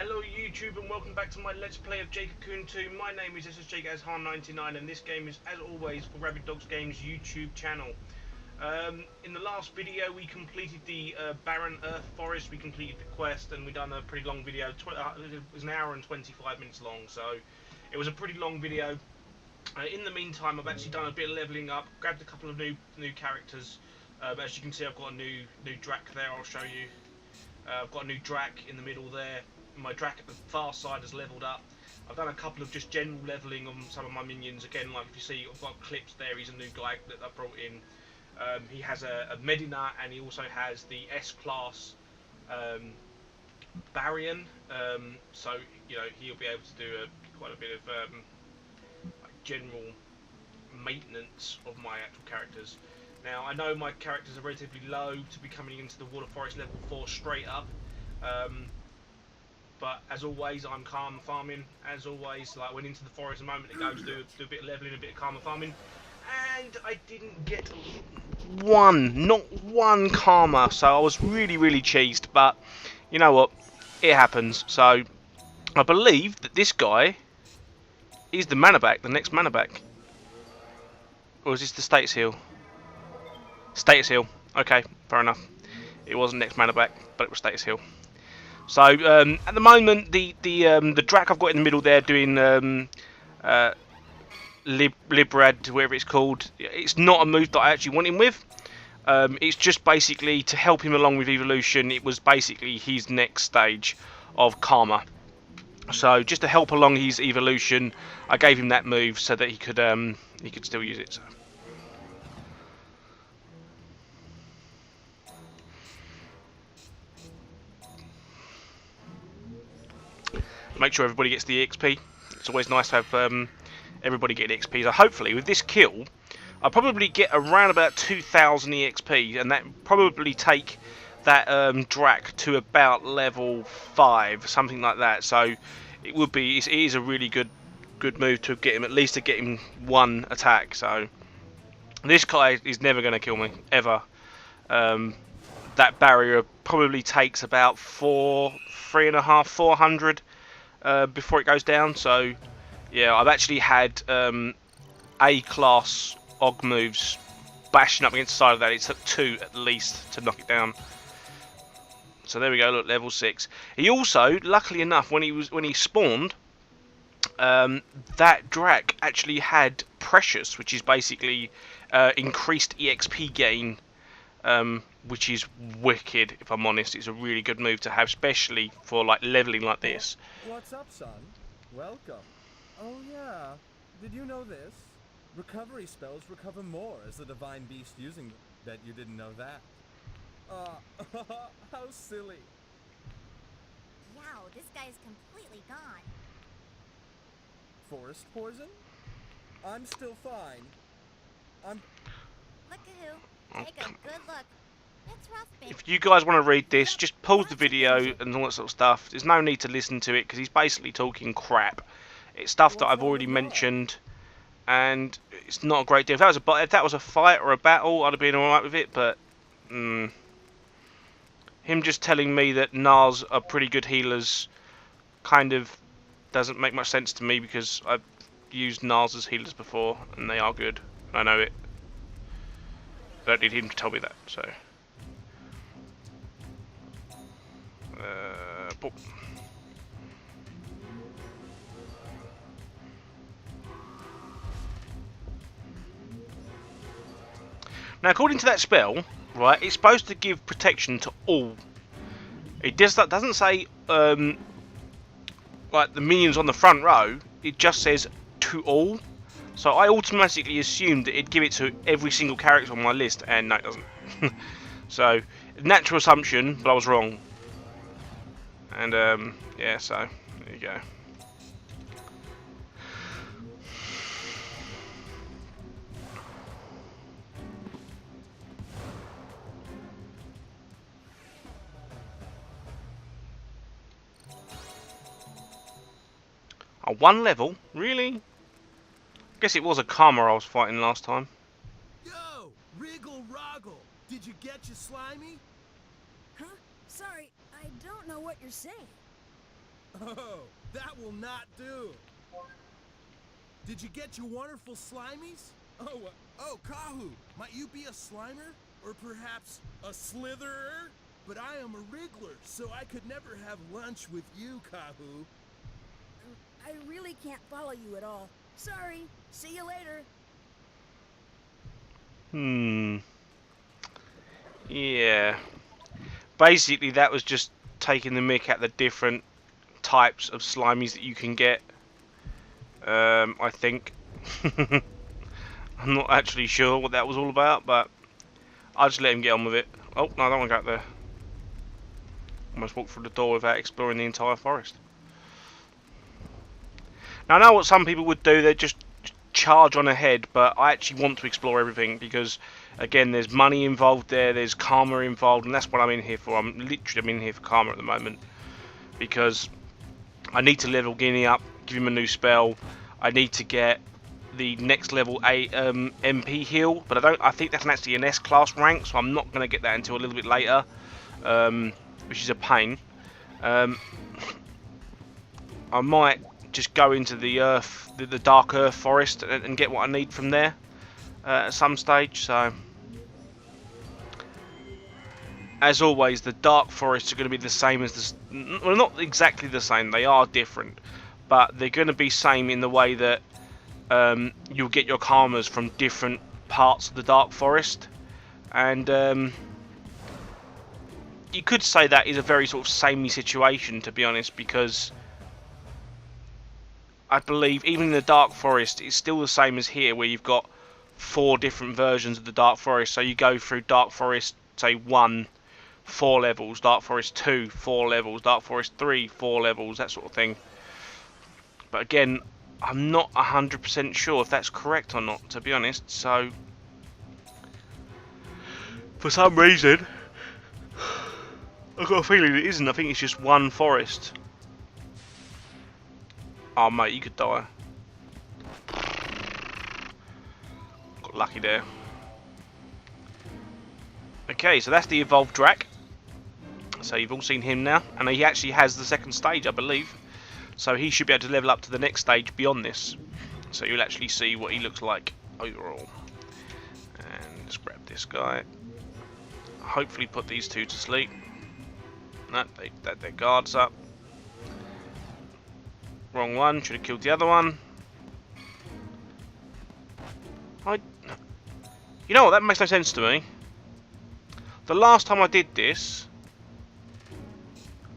Hello YouTube and welcome back to my Let's Play of Jade Cocoon 2. My name is SSJGazHan99 and this game is, as always, for Rabid Dogs Games YouTube channel. In the last video we completed the Barren Earth Forest, we completed the quest, and we done a pretty long video. It was an hour and 25 minutes long, so it was a pretty long video. In the meantime, I've actually done a bit of levelling up, grabbed a couple of new characters. As you can see, I've got a new Drac there. I'll show you. I've got a new Drac in the middle there. My Drac at the far side has levelled up. I've done a couple of just general levelling on some of my minions. Again, like if you see, I've got clips there. He's a new guy that I brought in. He has a Medina, and he also has the S-class Barrion. So you know he'll be able to do quite a bit of like general maintenance of my actual characters. Now I know my characters are relatively low to be coming into the Water Forest level 4 straight up. But as always, I'm karma farming. As always, like went into the forest a moment ago to do a bit of leveling, a bit of karma farming, and I didn't get not one karma. So I was really cheesed. But you know what? It happens. So I believe that this guy is the mana back, the next mana back, or is this the status heal? Status heal. Okay, fair enough. It wasn't next mana back, but it was status heal. So at the moment, the Drac I've got in the middle there doing Librad, whatever it's called. It's not a move that I actually want him with. It's just basically to help him along with evolution. It was basically his next stage of karma. So just to help along his evolution, I gave him that move so that he could still use it. So. Make sure everybody gets the EXP. It's always nice to have everybody get EXP. So hopefully with this kill, I'll probably get around about 2,000 EXP, and that probably take that Drac to about level 5, something like that. So it would be, it is a really good move to get him, at least to get him one attack. So this guy is never going to kill me ever. That barrier probably takes about 350, 400. Before it goes down. So yeah, I've actually had A-class Og moves bashing up against the side of that. It took 2 at least to knock it down. So there we go, look, level 6. He also, luckily enough, when he spawned, that Drac actually had Precious, which is basically increased EXP gain, which is wicked. If I'm honest, it's a really good move to have, especially for like leveling like this. What's up, son? Welcome. Oh yeah, did you know this? Recovery spells recover more as the divine beast using them. Bet you didn't know that. How silly. Wow, this guy is completely gone. Forest poison? I'm still fine. Look at who. Take a good look. It's rough, baby. If you guys want to read this, just pause the video and all that sort of stuff. There's no need to listen to it because he's basically talking crap. It's stuff that I've already mentioned, and it's not a great deal. If that was a fight or a battle, I'd have been alright with it. But him just telling me that Nars are pretty good healers kind of doesn't make much sense to me, because I've used Nars as healers before and they are good. I know it. I don't need him to tell me that. So. Boop. Now, according to that spell, right, it's supposed to give protection to all. It doesn't say like the minions on the front row. It just says to all. So I automatically assumed that it'd give it to every single character on my list, and no, it doesn't. So, natural assumption, but I was wrong. And yeah, so there you go. Oh, 1 level? Really? Guess it was a karma I was fighting last time. Yo, Wriggle Roggle, did you get your slimy? Huh? Sorry, I don't know what you're saying. Oh, that will not do. Did you get your wonderful slimies? Oh, Kahu, might you be a Slimer? Or perhaps a Slitherer? But I am a Wriggler, so I could never have lunch with you, Kahu. I really can't follow you at all. Sorry. See you later. Yeah. Basically, that was just taking the mick at the different types of slimies that you can get. I think. I'm not actually sure what that was all about, but I'll just let him get on with it. Oh, no, I don't want to go out there. Almost walked through the door without exploring the entire forest. Now, I know what some people would do. They'd just charge on ahead, but I actually want to explore everything because, again, there's money involved there, there's karma involved, and that's what I'm in here for. I'm in here for karma at the moment because I need to level Guinea up, give him a new spell. I need to get the next level MP heal, but I think that's actually an S-class rank, so I'm not going to get that until a little bit later, which is a pain. I might just go into the Dark Earth Forest and get what I need from there at some stage. So, as always, the Dark Forests are going to be the same as the... Well, not exactly the same. They are different, but they're going to be same in the way that you'll get your karmas from different parts of the Dark Forest, and you could say that is a very sort of samey situation, to be honest, because I believe even in the Dark Forest it's still the same as here, where you've got 4 different versions of the Dark Forest. So you go through Dark Forest, say 1, 4 levels, Dark Forest 2, 4 levels, Dark Forest 3, 4 levels, that sort of thing. But again, I'm not 100% sure if that's correct or not, to be honest. So, for some reason, I've got a feeling it isn't. I think it's just one forest. Oh, mate, you could die. Got lucky there. Okay, so that's the evolved Drac. So you've all seen him now, and he actually has the second stage, I believe. So he should be able to level up to the next stage beyond this. So you'll actually see what he looks like overall. And let's grab this guy. Hopefully put these two to sleep. No, their guard's up. Wrong one, should have killed the other one. You know what, that makes no sense to me. The last time I did this,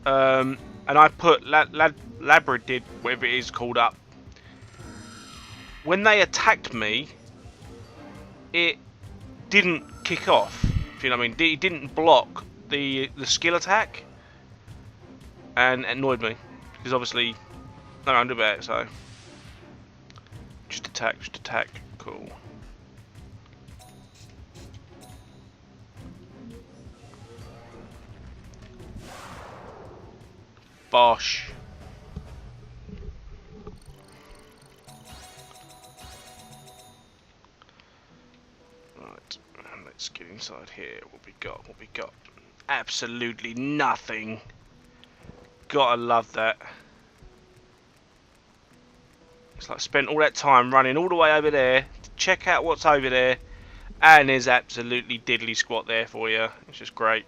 and I put Labradid, whatever it is called, up. When they attacked me, it didn't kick off. If you know what I mean, it didn't block the skill attack, and it annoyed me because obviously no under bet. So just attack, cool. Bosh. Right, and let's get inside here. What we got? Absolutely nothing. Gotta love that. It's like spent all that time running all the way over there to check out what's over there, and there's absolutely diddly squat there for you. It's just great.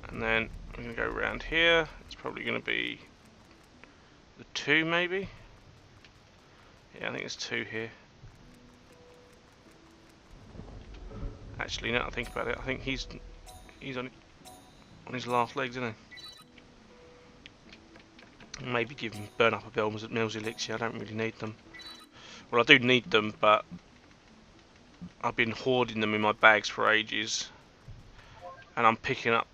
And then I'm going to go around here. It's probably going to be the 2 maybe. Yeah, I think it's 2 here. Actually, now I think about it, I think he's on his last legs, isn't he? Maybe give him burn up a Mel's elixir. I don't really need them. Well, I do need them, but I've been hoarding them in my bags for ages, and I'm picking up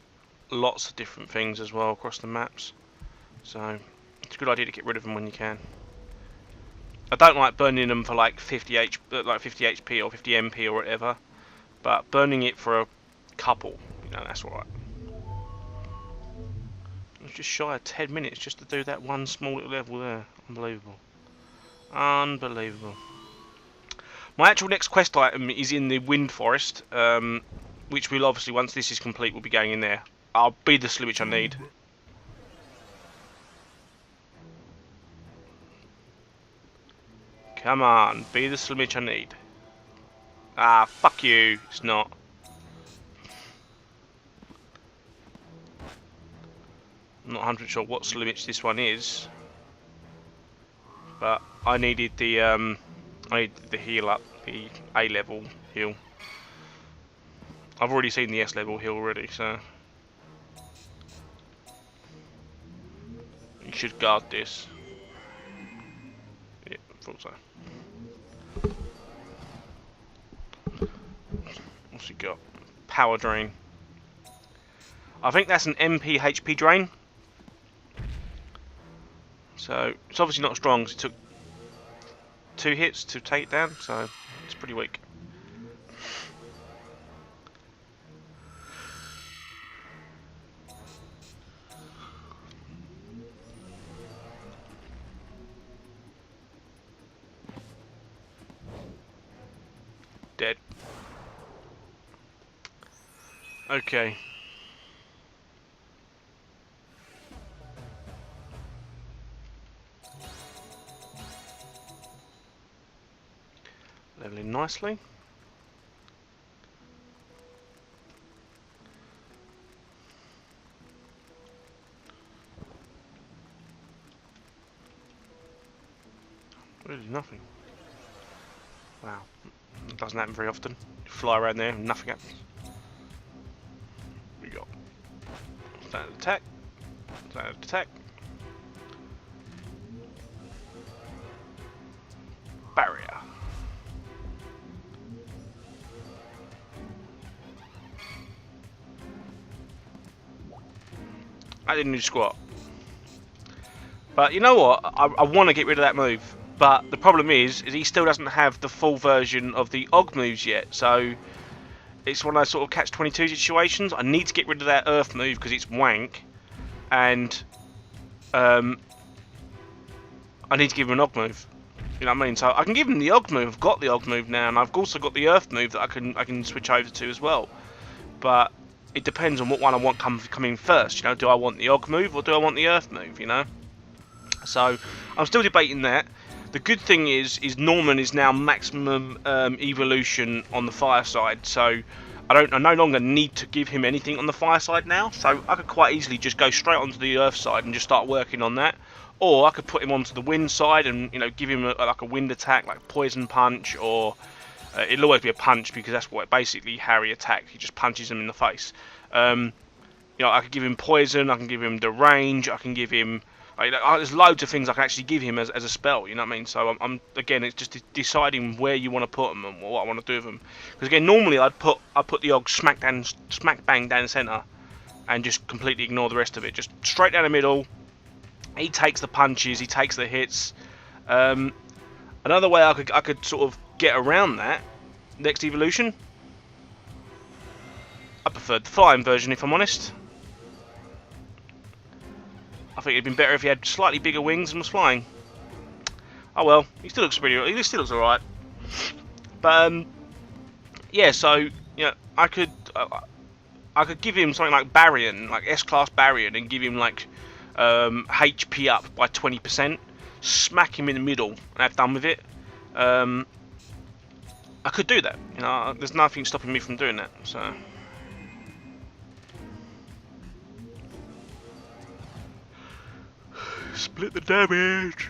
lots of different things as well across the maps, so it's a good idea to get rid of them when you can. I don't like burning them for like 50 HP or 50 MP or whatever, but burning it for a couple, you know, that's alright. It's just shy of 10 minutes just to do that one small little level there. Unbelievable. Unbelievable. My actual next quest item is in the Wind Forest, which will obviously, once this is complete, we'll be going in there. I'll be the slip which I need. Come on, be the Slimmage I need. Ah, fuck you. It's not. I'm not 100% sure what Slimmage this one is. But I needed the heal up, the A level heal. I've already seen the S level heal already, so you should guard this. Yeah, thought so. What's he got? Power drain. I think that's an MP HP drain. So it's obviously not strong because it took 2 hits to take it down, so it's pretty weak. Dead. Okay. Leveling nicely. Really nothing. Wow. It doesn't happen very often. You fly around there and nothing happens. We got standard attack. Standard attack. Barrier. I didn't do squat. But you know what? I want to get rid of that move. But the problem is he still doesn't have the full version of the Og moves yet. So it's one of those sort of catch-22 situations. I need to get rid of that Earth move because it's wank. And I need to give him an Og move. You know what I mean? So I can give him the Og move. I've got the Og move now. And I've also got the Earth move that I can switch over to as well. But it depends on what one I want coming first. You know, do I want the Og move or do I want the Earth move? You know. So I'm still debating that. The good thing is Norman is now maximum evolution on the fire side, so I no longer need to give him anything on the fire side now. So I could quite easily just go straight onto the earth side and just start working on that, or I could put him onto the wind side and give him like a wind attack, like poison punch, or it'll always be a punch because that's what basically Harry attacks. He just punches him in the face. I could give him poison. I can give him the range. I can give him. There's loads of things I can actually give him as a spell, you know what I mean? So I'm again, it's just deciding where you want to put them and what I want to do with them. Because again, normally I put the Og smack bang down the centre, and just completely ignore the rest of it. Just straight down the middle. He takes the punches, he takes the hits. Another way I could sort of get around that next evolution. I preferred the flying version, if I'm honest. I think it'd been better if he had slightly bigger wings and was flying. Oh well, he still looks pretty. He still looks alright. But yeah. So I could give him something like Baryon, like S-class Baryon, and give him like HP up by 20%. Smack him in the middle and have done with it. I could do that. There's nothing stopping me from doing that. So. Split the damage.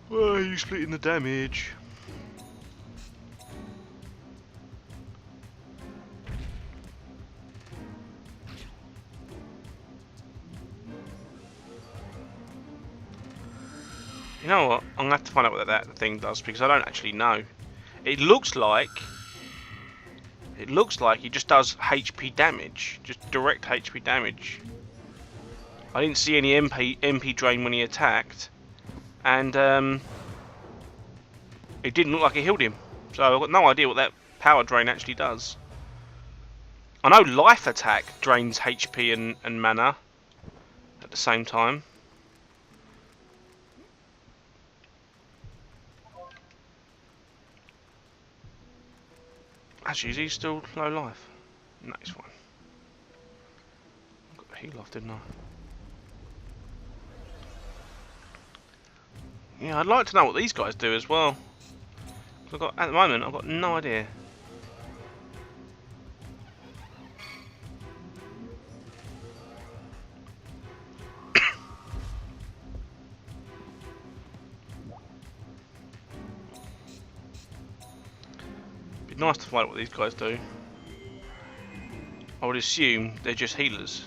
Why are you splitting the damage? You know what? I'm gonna have to find out what that thing does because I don't actually know. It looks like he just does HP damage, just direct HP damage. I didn't see any MP drain when he attacked, and it didn't look like it healed him. So I've got no idea what that power drain actually does. I know life attack drains HP and mana at the same time. Actually, is he still low life? No, he's fine. Got the heal off, didn't I? Yeah, I'd like to know what these guys do as well. At the moment, I've got no idea. Be nice to find out what these guys do. I would assume they're just healers.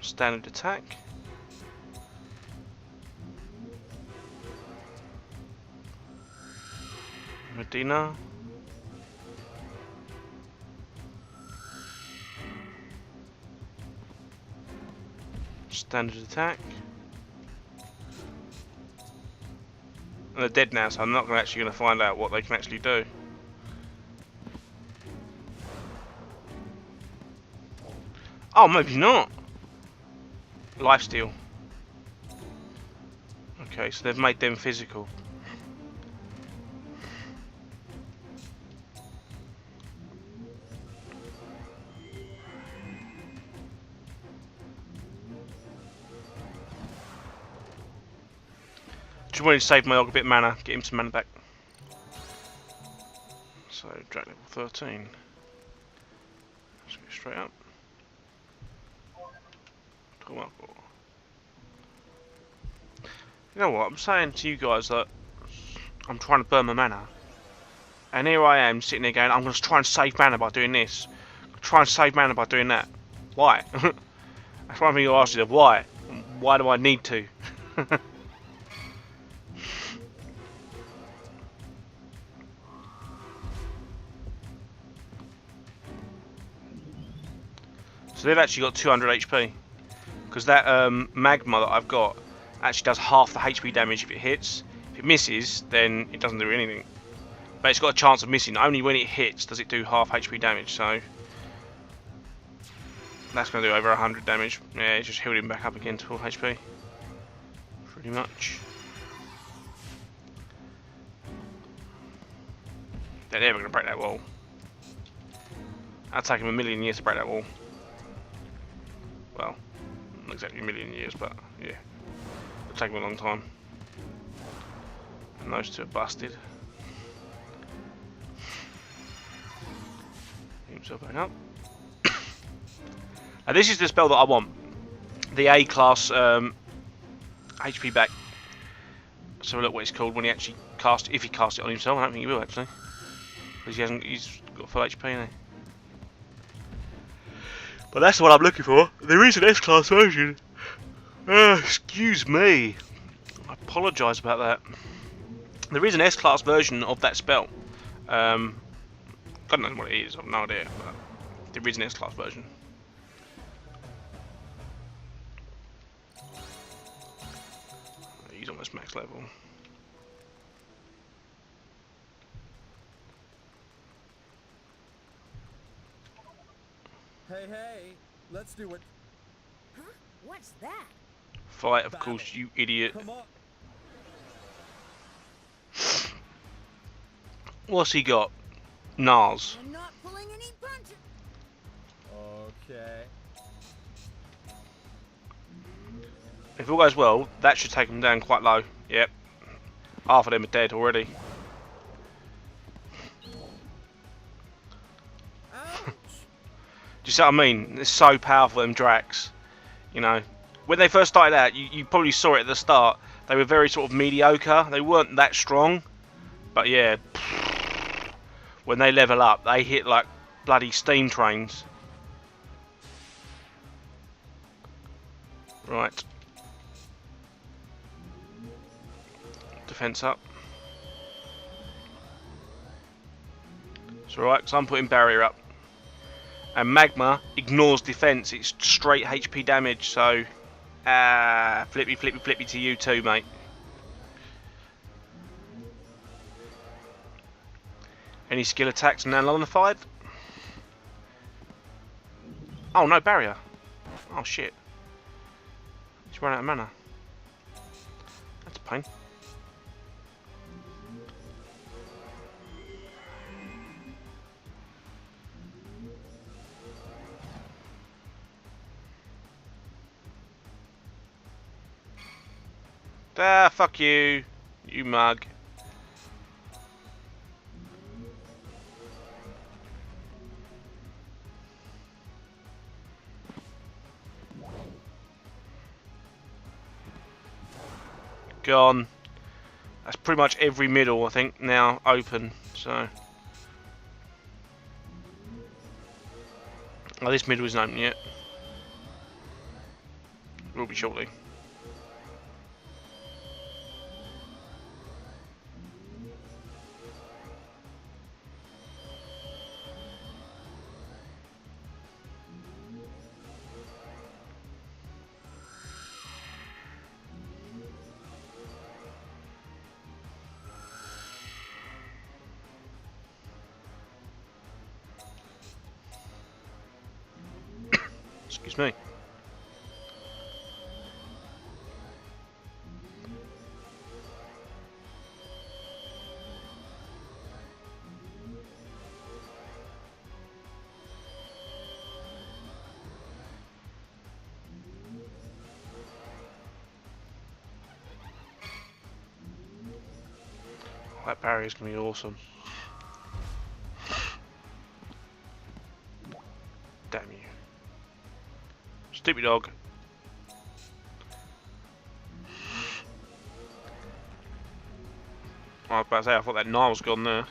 Standard attack. Medina. Standard attack. And they're dead now, so I'm not actually going to find out what they can actually do. Oh, maybe not. Lifesteal. Okay, so they've made them physical. Just wanted to save my dog a bit of mana, get him some mana back. So, drag level 13. Let's go straight up. Come on. You know what, I'm saying to you guys that I'm trying to burn my mana. And here I am sitting there going, I'm going to try and save mana by doing this. Try and save mana by doing that. Why? That's one thing you ask yourself, why? Why do I need to? So they've actually got 200 HP. Because that magma that I've got actually does half the HP damage if it hits. If it misses, then it doesn't do anything. But it's got a chance of missing. Only when it hits does it do half HP damage. So that's going to do over 100 damage. Yeah, it's just healed him back up again to full HP. Pretty much. They're never going to break that wall. That'll take him a million years to break that wall. Well, not exactly a million years, but yeah. It'll take him a long time. And those two are busted. Get himself back up. Now this is the spell that I want. The A class HP back. Let's have a look what it's called when he actually casts it. If he casts it on himself, I don't think he will actually. Because he's got full HP now. But that's what I'm looking for. There is an S-class version. Excuse me. I apologise about that. There is an S-class version of that spell. God knows what it is, I've no idea. But there is an S-class version. He's almost max level. Hey, let's do it. Huh? What's that? Fight, of course, you idiot. Come on. What's he got? Nars. I'm not pulling any punches. Okay. If all goes well, that should take him down quite low. Yep. Half of them are dead already. Do you see what I mean? It's so powerful, them Dracs. You know, when they first started out, you probably saw it at the start. They were very sort of mediocre. They weren't that strong. But yeah, when they level up, they hit like bloody steam trains. Right. Defense up. It's alright, because I'm putting barrier up. And magma ignores defense, it's straight HP damage, so flippy to you too, mate. Any skill attacks now nullified? Oh no, barrier. Oh shit. He's run out of mana. That's a pain. Ah, fuck you. You mug. Gone. That's pretty much every middle, I think, now open. So, oh, this middle isn't open yet. Will be shortly. Excuse me. That barrier's gonna be awesome. Damn you. Stupid dog. I was about to say, I thought that Nile's gone there.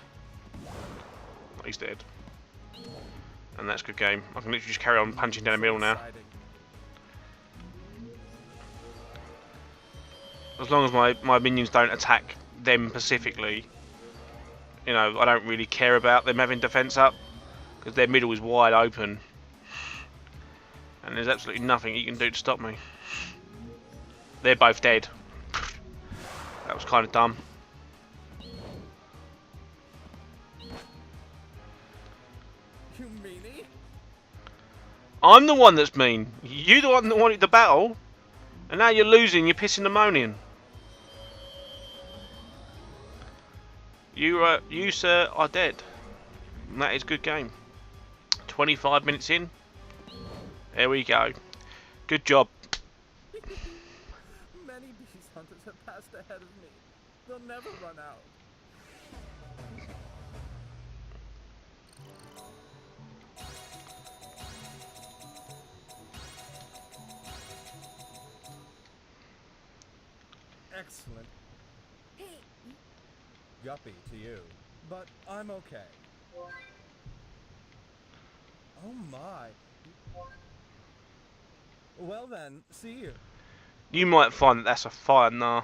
He's dead. And that's a good game. I can literally just carry on punching down the middle now. As long as my minions don't attack them specifically, you know, I don't really care about them having defense up, because their middle is wide open. And there's absolutely nothing you can do to stop me. They're both dead. That was kind of dumb. You meanie? I'm the one that's mean. You the one that wanted the battle. And now you're losing, you're pissing and moaning. You sir, are dead. And that is a good game. 25 minutes in. There we go. Good job. Many beast hunters have passed ahead of me. They'll never run out. Excellent. Hey, Yuppie to you. But I'm okay. Oh my. Well then, see you. You might find that that's a fire, nah.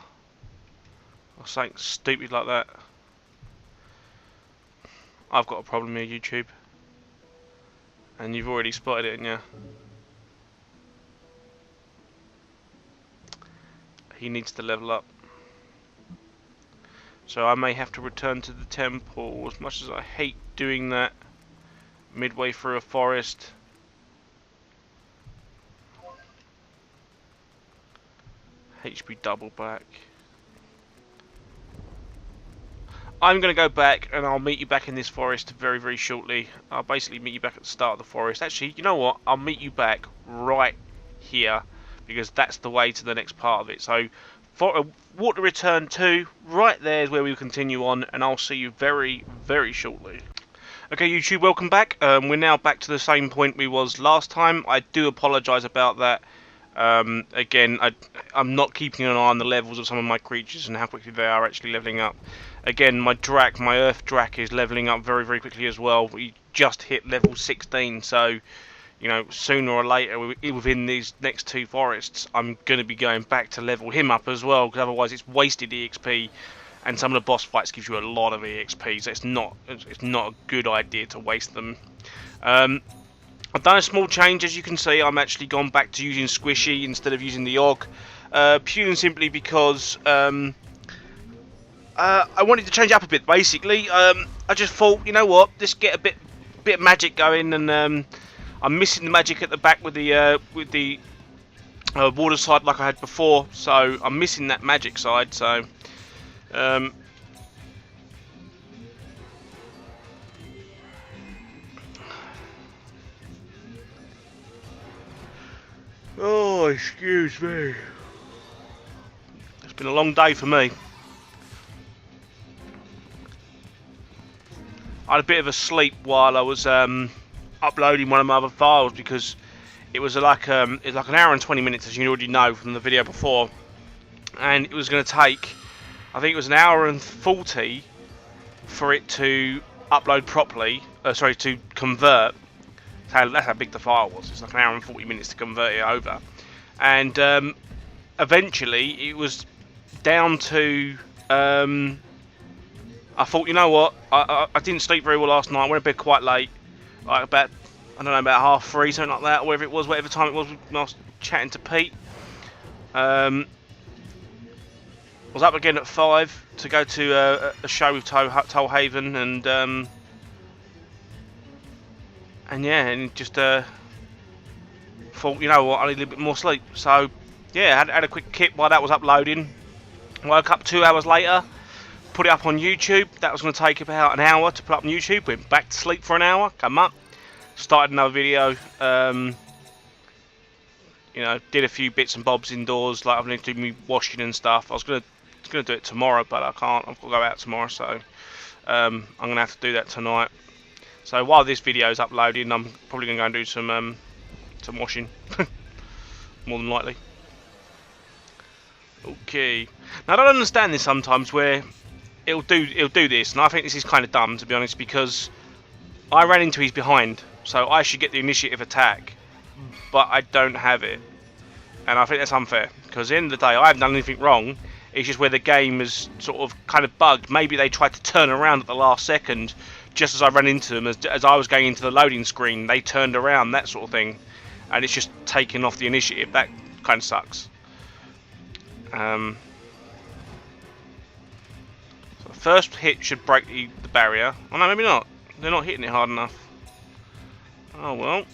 Or something stupid like that. I've got a problem here, YouTube. And you've already spotted it, haven't you? He needs to level up. So I may have to return to the temple, as much as I hate doing that midway through a forest. HP double back. I'm going to go back and I'll meet you back in this forest very, very shortly. I'll basically meet you back at the start of the forest. Actually, you know what? I'll meet you back right here, because that's the way to the next part of it. So, for Water Return 2, right there is where we'll continue on, and I'll see you very, very shortly. Okay, YouTube, welcome back. We're now back to the same point we was last time. I do apologise about that. Again, I'm not keeping an eye on the levels of some of my creatures and how quickly they are actually leveling up. Again, my Earth Drac is leveling up very, very quickly as well. We just hit level 16, so, you know, sooner or later, within these next two forests, I'm going to be going back to level him up as well, because otherwise it's wasted EXP, and some of the boss fights gives you a lot of EXP, so it's not a good idea to waste them. I've done a small change, as you can see. I'm actually gone back to using Squishy instead of using the Og, purely and simply because I wanted to change it up a bit. Basically, I just thought, you know what, let's get a bit of magic going, and I'm missing the magic at the back with the water side like I had before, so I'm missing that magic side. So. Oh, excuse me. Let's Been a long day for me. I had a bit of a sleep while I was uploading one of my other files because it was like an hour and 20 minutes, as you already know from the video before, and it was going to take, I think it was an hour and 40 for it to upload properly. Sorry, to convert. That's how big the file was. It's like an hour and 40 minutes to convert it over, and eventually it was down to. I thought, you know what? I didn't sleep very well last night. I went to bed quite late, like about, I don't know, about 3:30, something like that, or whatever it was, whatever time it was when I was chatting to Pete. I was up again at 5 to go to a show with Tollhaven, and yeah, and just thought, you know what, I need a little bit more sleep. So yeah, had a quick kip while that was uploading. Woke up 2 hours later, put it up on YouTube. That was going to take about an hour to put up on YouTube. Went back to sleep for an hour, come up, started another video. You know, did a few bits and bobs indoors, like I've been doing me washing and stuff. I was gonna do it tomorrow, but I can't. I've got to go out tomorrow, so I'm gonna have to do that tonight. So while this video is uploading, I'm probably gonna go and do some washing, more than likely. Okay. Now I don't understand this sometimes, where it'll do this, and I think this is kind of dumb, to be honest, because I ran into his behind, so I should get the initiative attack, but I don't have it, and I think that's unfair, because at the end of the day I haven't done anything wrong. It's just where the game is sort of kind of bugged. Maybe they tried to turn around at the last second, just as I ran into them, as I was going into the loading screen, they turned around, that sort of thing, and it's just taking off the initiative. That kind of sucks. So the first hit should break the barrier. Oh no, maybe not. They're not hitting it hard enough. Oh well.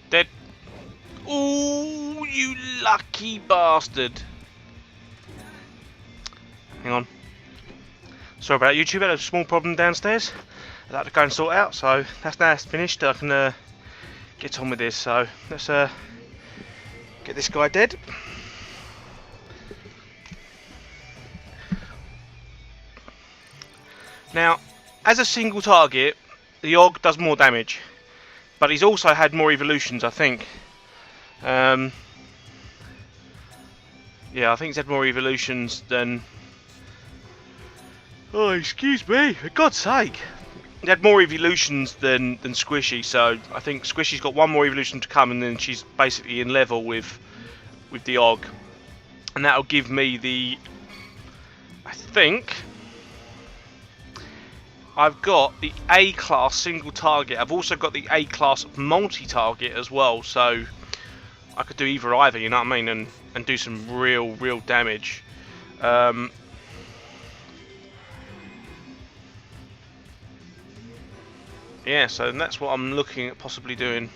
Dead. Ooh, you lucky bastard. Hang on. Sorry about that, YouTube. Had a small problem downstairs I'd like to go and sort out, so that's now finished. I can get on with this. So let's get this guy dead. Now, as a single target, the Og does more damage, but he's also had more evolutions, I think. Yeah, I think he's had more evolutions than... Oh, excuse me, for God's sake. He had more evolutions than Squishy, so I think Squishy's got one more evolution to come, and then she's basically in level with the Og. And that'll give me the... I think... I've got the A-class single target. I've also got the A-class multi-target as well, so I could do either, you know what I mean, and do some real damage. Yeah, so that's what I'm looking at possibly doing.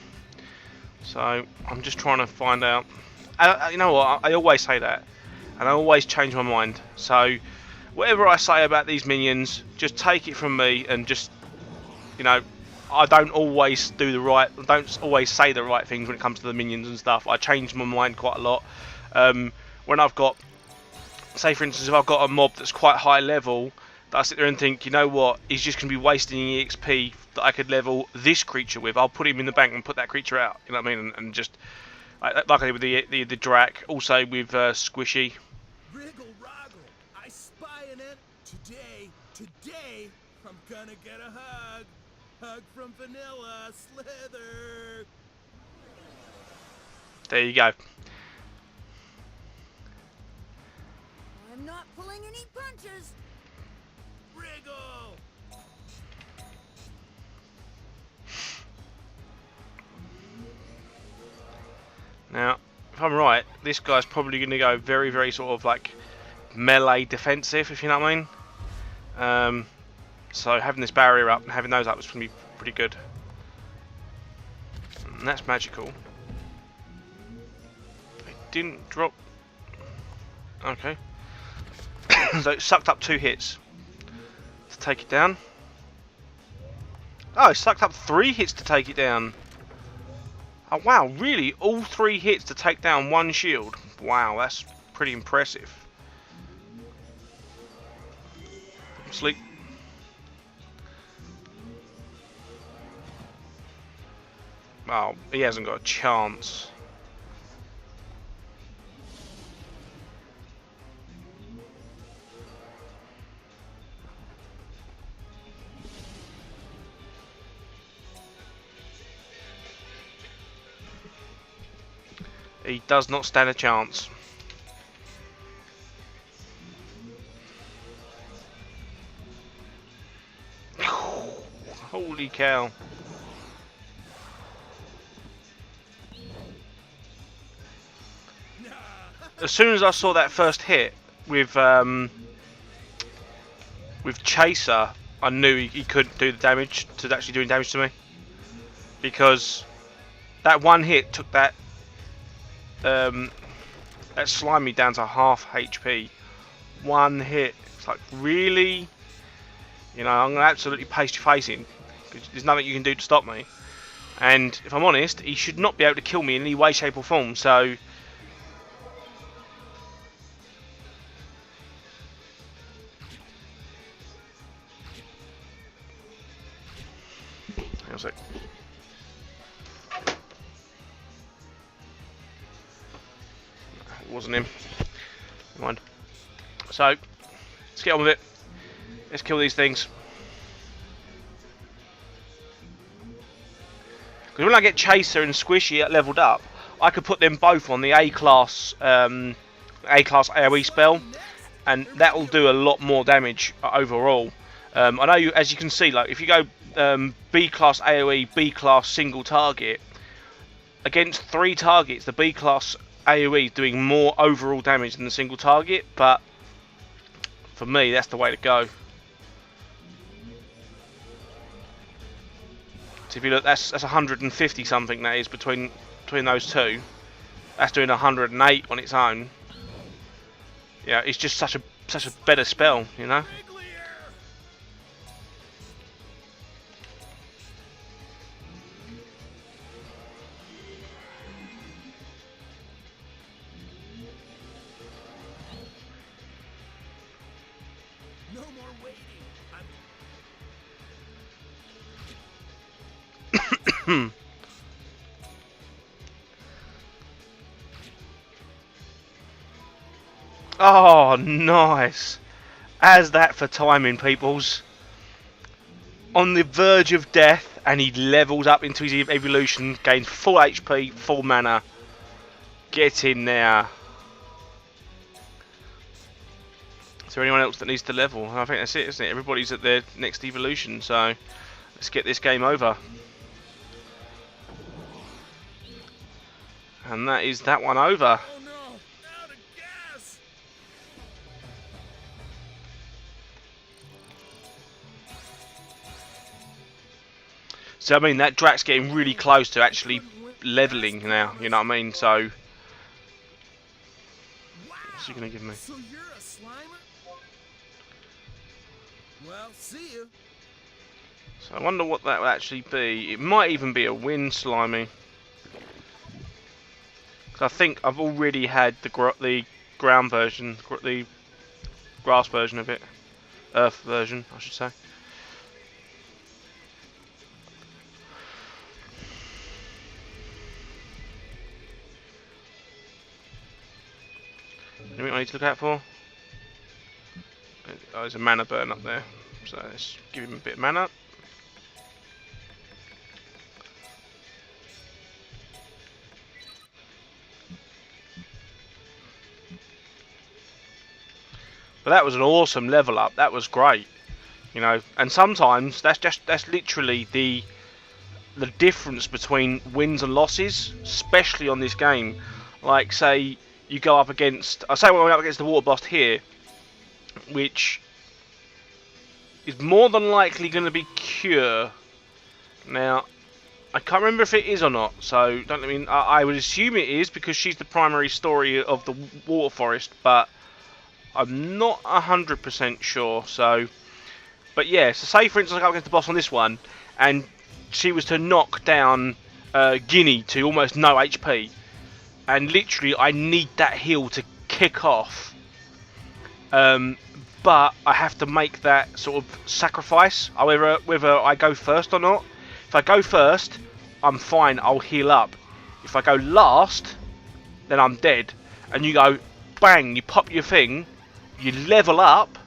So I'm just trying to find out. You know what? I always say that, and I always change my mind. So whatever I say about these minions, just take it from me, and just, you know, I don't always say the right things when it comes to the minions and stuff. I change my mind quite a lot. When I've got, say for instance, if I've got a mob that's quite high level, that I sit there and think, you know what, he's just going to be wasting EXP that I could level this creature with. I'll put him in the bank and put that creature out. You know what I mean? And just like I did with the Drac, also with Squishy. Wriggle, roggle, I spy an ant. Today, I'm gonna get a hug. Hug from Vanilla Slither. There you go. I'm not pulling any punches. Wriggle. Now, if I'm right, this guy's probably going to go very sort of like melee defensive, if you know what I mean. So having this barrier up and having those up is going to be pretty good. And that's magical. It didn't drop. Okay. So it sucked up 2 hits to take it down. Oh, it sucked up 3 hits to take it down. Oh wow, really? All 3 hits to take down 1 shield? Wow, that's pretty impressive. Sleep. Oh, he hasn't got a chance. He does not stand a chance. Holy cow. As soon as I saw that first hit with Chaser, I knew he couldn't do the damage to actually doing damage to me, because that one hit took that Slimy down to half HP. One hit. It's like, really? You know, I'm going to absolutely paste your face in, because there's nothing you can do to stop me. And if I'm honest, he should not be able to kill me in any way, shape or form, so... Hang on a sec. It wasn't him. Never mind. So, let's get on with it. Let's kill these things. Because when I get Chaser and Squishy leveled up, I could put them both on the A-class AoE spell, and that will do a lot more damage overall. I know you, as you can see, like if you go B-class AoE, B-class single target, against 3 targets, the B-class AoE is doing more overall damage than the single target, but for me, that's the way to go. So if you look, that's 150 something that is between those two. That's doing 108 on its own. Yeah, it's just such a better spell, you know. No more waiting. Oh, nice. As that for timing, peoples. On the verge of death, and he levels up into his evolution, gains full HP, full mana. Get in there. Is there anyone else that needs to level? I think that's it, isn't it? Everybody's at their next evolution, so let's get this game over. And that is that one over. Oh no! Out of gas! So I mean, that Drak's getting really close to actually leveling now, you know what I mean? So what's he gonna give me? So you're a Slimer? Well, see you. So I wonder what that will actually be. It might even be a win, Slimy. Because I think I've already had the ground version, the grass version of it. Earth version, I should say. Anything I need to look out for? Oh, there's a mana burn up there. So let's give him a bit of mana. But that was an awesome level up. That was great, you know. And sometimes that's literally the difference between wins and losses, especially on this game. Like, say you go up against, I say we went up against the water boss here, which is more than likely going to be Cure. Now, I can't remember if it is or not, so don't let me. I would assume it is because she's the primary story of the water forest, but I'm not 100% sure. So, but yeah. So say for instance I go against the boss on this one, and she was to knock down Guinea to almost no HP, and literally I need that heal to kick off. But I have to make that sort of sacrifice, whether I go first or not. If I go first, I'm fine, I'll heal up. If I go last, then I'm dead. And you go, bang, you pop your thing, you level up,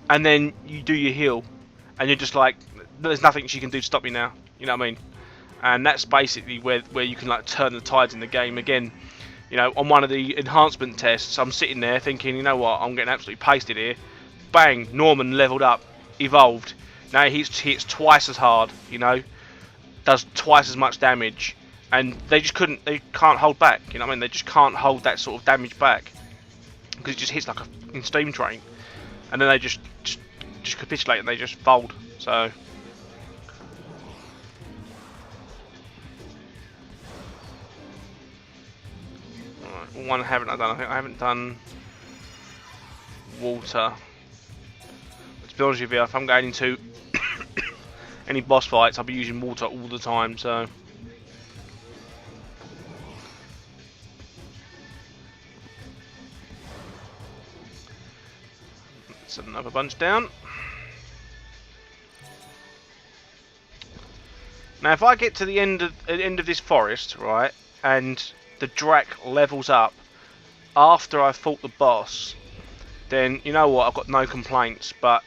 and then you do your heal. And you're just like, there's nothing she can do to stop me now. You know what I mean? And that's basically where you can like turn the tides in the game again. You know, on one of the enhancement tests, I'm sitting there thinking, you know what, I'm getting absolutely pasted here. Bang, Norman leveled up, evolved. Now he hits twice as hard, you know, does twice as much damage, and they can't hold back. You know what I mean? They just can't hold that sort of damage back because it just hits like a steam train, and then they just capitulate and they just fold. So. One I haven't done. I think I haven't done water. But to be honest with you, if I'm going into any boss fights, I'll be using water all the time. So set another bunch down. Now, if I get to the end of this forest, right, and the Drac levels up after I've fought the boss, then you know what, I've got no complaints. But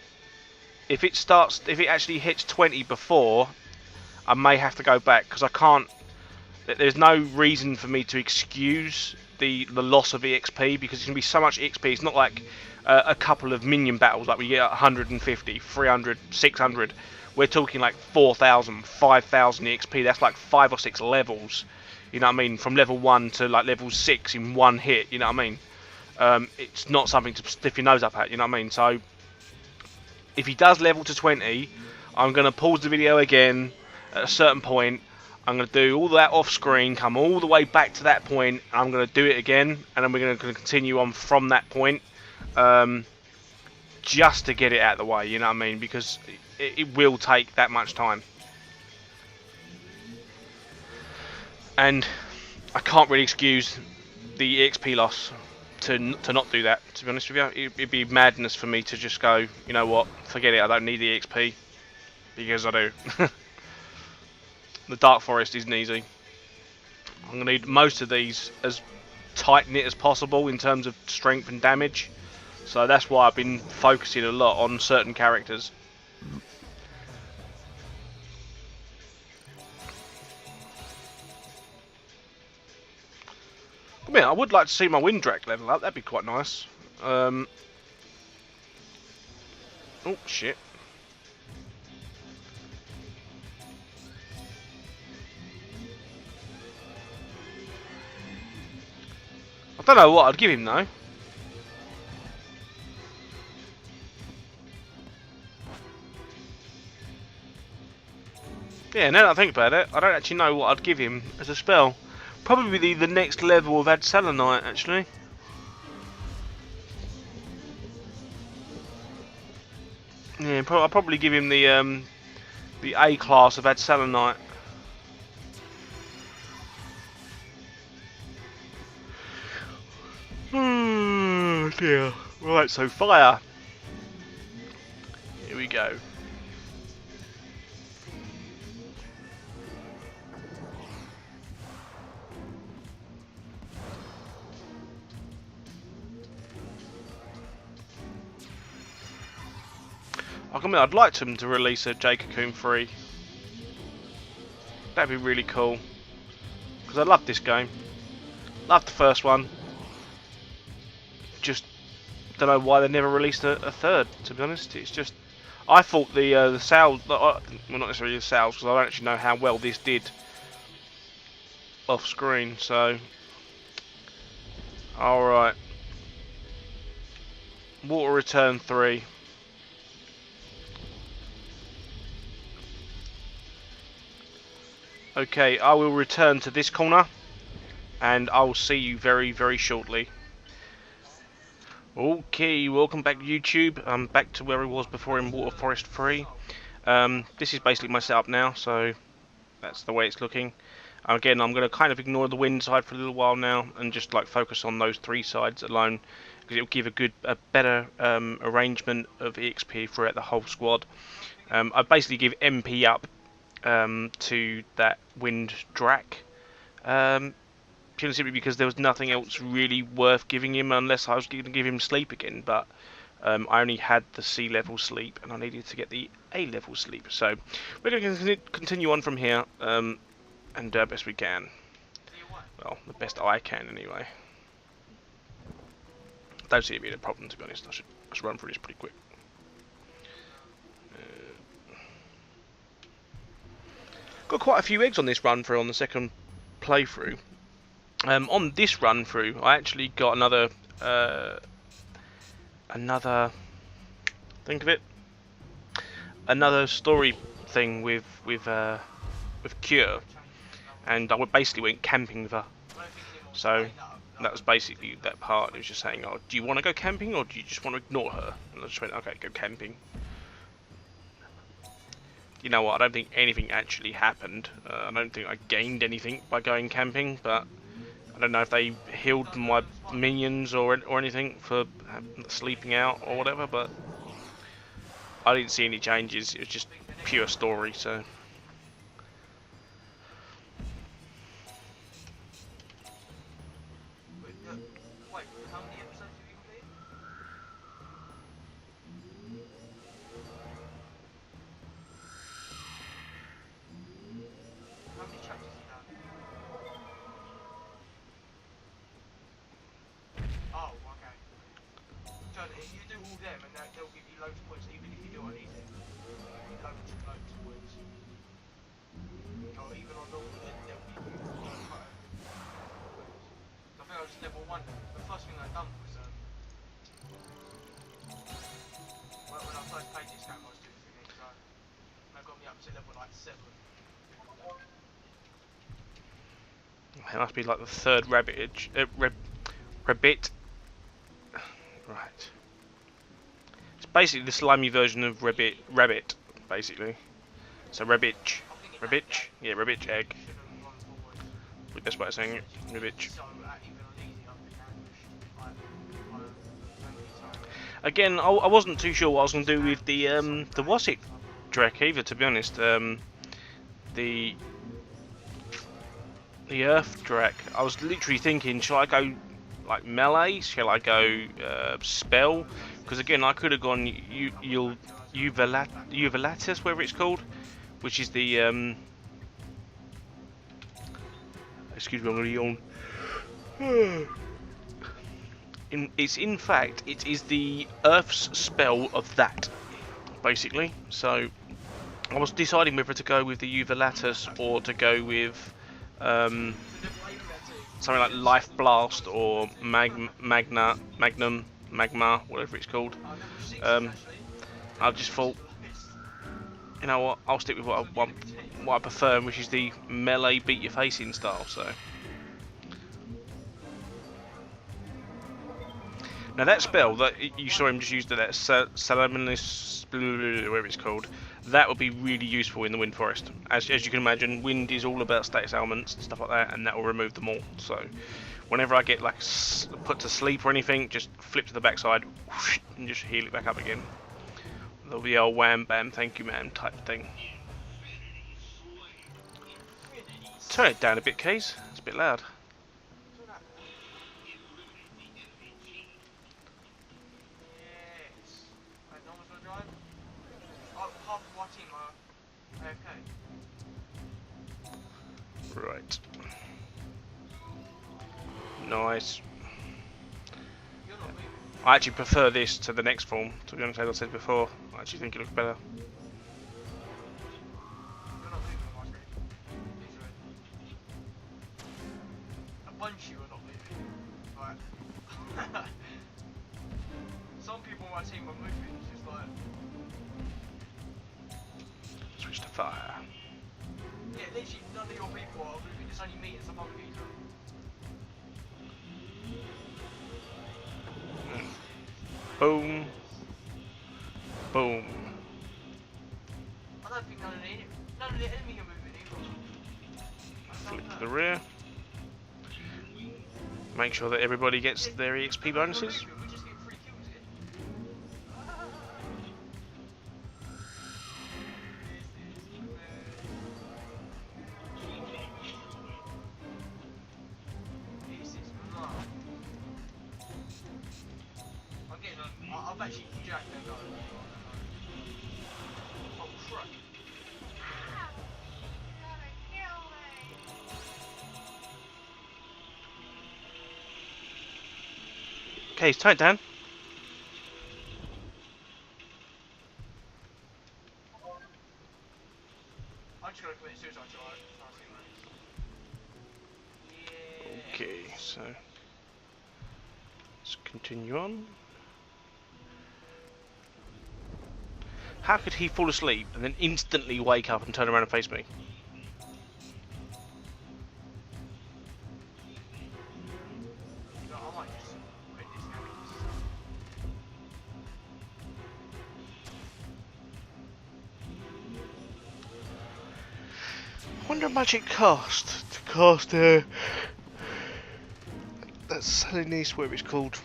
if it actually hits 20 before, I may have to go back, because I can't. There's no reason for me to excuse the loss of EXP, because it's gonna be so much EXP. It's not like a couple of minion battles like we get 150, 300, 600. We're talking like 4,000, 5,000 EXP. That's like 5 or 6 levels. You know what I mean? From level 1 to like level 6 in one hit. You know what I mean? It's not something to stiff your nose up at. You know what I mean? So if he does level to 20, I'm going to pause the video again at a certain point. I'm going to do all that off screen, come all the way back to that point, and I'm going to do it again, and then we're going to continue on from that point, just to get it out of the way. You know what I mean? Because it will take that much time. And I can't really excuse the EXP loss to not do that, to be honest with you. It'd be madness for me to just go, you know what, forget it, I don't need the EXP. Because I do. The Dark Forest isn't easy. I'm going to need most of these as tight-knit as possible in terms of strength and damage. So that's why I've been focusing a lot on certain characters. I mean, I would like to see my Windrak level up. That'd be quite nice. Oh, shit. I don't know what I'd give him, though. Yeah, now that I think about it, I don't actually know what I'd give him as a spell. Probably the next level of Adsalanite, actually. Yeah, I'll probably give him the A class of Adsalanite. Oh dear. Right, so fire. Here we go. I mean, I'd like them to release a Jade Cocoon 3. That'd be really cool. Because I love this game. Loved the first one. Just don't know why they never released a third, to be honest. It's just... I thought the sales... Well, not necessarily the sales, because I don't actually know how well this did off screen, so... Alright. Water Return 3. Okay, I will return to this corner, and I will see you very, very shortly. Okay, welcome back to YouTube. I'm back to where I was before in Water Forest 3. This is basically my setup now, so that's the way it's looking. Again, I'm going to kind of ignore the wind side for a little while now and just like focus on those 3 sides alone, because it'll give a better arrangement of EXP throughout the whole squad. I basically give MP up to that wind drac, purely simply because there was nothing else really worth giving him unless I was going to give him sleep again, but I only had the C level sleep and I needed to get the A level sleep. So we're going to continue on from here and do our best we can. Well, the best I can anyway. Don't see it being a problem, to be honest. I should run through this pretty quick. Got quite a few eggs on this run through on the second playthrough. On this run through, I actually got another think of it, another story thing with Cure, and I basically went camping with her. So that was basically that part. It was just saying, "Oh, do you want to go camping or do you just want to ignore her?" And I just went, "Okay, go camping." You know what? I don't think anything actually happened. I don't think I gained anything by going camping, but I don't know if they healed my minions or anything for sleeping out or whatever, but I didn't see any changes. It was just pure story, so. It must be like the 3rd rabbit. Right. It's basically the slimy version of rabbit, basically. So rabbit, yeah, rabbit egg. The best way of saying it, rabbit. Again, I wasn't too sure what I was going to do with the Wasik Drek either, to be honest. The Earth Drek. I was literally thinking, shall I go like melee? Shall I go spell? Because again, I could have gone Uvelatus, whatever it's called, which is the excuse me, I'm going to yawn. In fact, it is the Earth's spell of that, basically. So I was deciding whether to go with the Uvelatus or to go with something like Life Blast or Magma, whatever it's called. I just thought, you know what, I'll stick with what I prefer, which is the melee beat your face in style. So now that spell that you saw him just use, that Salaminus, whatever it's called, that would be really useful in the Wind Forest. As you can imagine, wind is all about status elements and stuff like that, and that will remove them all. So whenever I get like put to sleep or anything, just flip to the backside whoosh, and just heal it back up again. There'll be old wham bam, thank you ma'am type thing. Turn it down a bit, Keys. It's a bit loud. Right. Nice. I actually prefer this to the next form, to be honest, as I said before. I actually think it looks better. Some people on my team are moving, it's just like... Switch to fire. Yeah, literally none of your people are moving, it's only me and some other people. Boom. Boom. none of the enemy are moving either. Flip to the rear. Make sure that everybody gets their EXP bonuses. We just get 3 kills here. This is mad. I'm getting I've actually jacked that guy. Oh crap. Okay, he's tight down. I'm just gonna commit suicide to it. Yeah. Okay, so let's continue on. How could he fall asleep and then instantly wake up and turn around and face me? No, I might just quit this game. I wonder how much it cost to cast that Salinese, whatever it's called.